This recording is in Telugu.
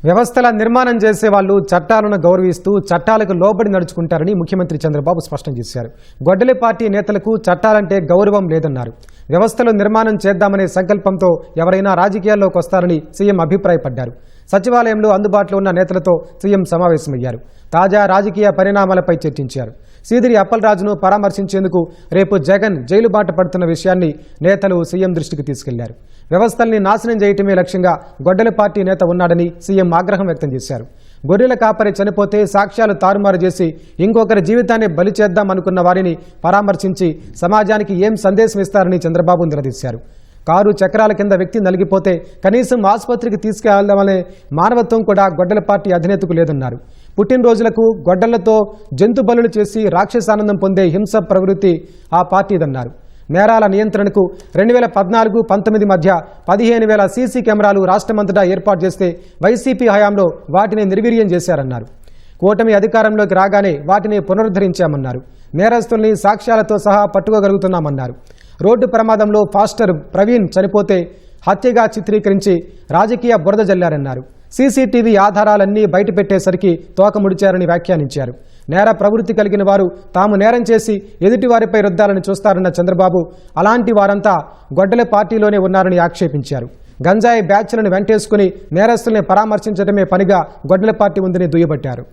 వ్యవస్థల నిర్మాణం చేసే వాళ్ళు చట్టాలను గౌరవిస్తూ చట్టాలకు లోబడి నడుచుకుంటారని ముఖ్యమంత్రి చంద్రబాబు స్పష్టం చేశారు. గొడ్డలి పార్టీ నేతలకు చట్టాలంటే గౌరవం లేదన్నారు. వ్యవస్థలు నిర్మాణం చేద్దామనే సంకల్పంతో ఎవరైనా రాజకీయాల్లోకి వస్తారని సీఎం అభిప్రాయపడ్డారు. సచివాలయంలో అందుబాటులో ఉన్న నేతలతో సీఎం సమావేశమయ్యారు. తాజా రాజకీయ పరిణామాలపై చర్చించారు. సీదిరి అప్పలరాజును పరామర్శించేందుకు రేపు జగన్ జైలు బాట పడుతున్న విషయాన్ని నేతలు సీఎం దృష్టికి తీసుకెళ్లారు. వ్యవస్థల్ని నాశనం చేయటమే లక్ష్యంగా గొడ్డలి పార్టీ నేత ఉన్నాడని సీఎం ఆగ్రహం వ్యక్తం చేశారు. గొర్రెల కాపరి చనిపోతే సాక్ష్యాలు తారుమారు చేసి ఇంకొకరి జీవితాన్ని బలి చేద్దామనుకున్న వారిని పరామర్శించి సమాజానికి ఏం సందేశం ఇస్తారని చంద్రబాబు నిలదీశారు. కారు చక్రాల కింద వ్యక్తి నలిగిపోతే కనీసం ఆసుపత్రికి తీసుకెళ్దామనే మానవత్వం కూడా గొడ్డల పార్టీ అధినేతకు లేదన్నారు. పుట్టినరోజులకు గొడ్డలతో జంతు బలులు చేసి రాక్షసానందం పొందే హింస ప్రవృత్తి ఆ పార్టీదన్నారు. నేరాల నియంత్రణకు 2014-19 మధ్య 15,000 సీసీ కెమెరాలు రాష్ట్రమంతటా ఏర్పాటు చేస్తే వైసీపీ హయాంలో వాటిని నిర్వీర్యం చేశారన్నారు. కూటమి అధికారంలోకి రాగానే వాటిని పునరుద్ధరించామన్నారు. నేరస్తుల్ని సాక్ష్యాలతో సహా పట్టుకోగలుగుతున్నామన్నారు. రోడ్డు ప్రమాదంలో ఫాస్టర్ ప్రవీణ్ చనిపోతే హత్యగా చిత్రీకరించి రాజకీయ బురద జల్లారన్నారు. సీసీటీవీ ఆధారాలన్నీ బయటపెట్టేసరికి తోక ముడిచారని వ్యాఖ్యానించారు. నేర ప్రవృత్తి కలిగిన వారు తాము నేరం చేసి ఎదుటివారిపై రుద్దాలని చూస్తారన్న చంద్రబాబు అలాంటి వారంతా గొడ్డలి పార్టీలోనే ఉన్నారని ఆక్షేపించారు. గంజాయి బ్యాచ్లను వెంటేసుకుని నేరస్తుల్ని పరామర్శించడమే పనిగా గొడ్డలి పార్టీ ఉందని దుయ్యబట్టారు.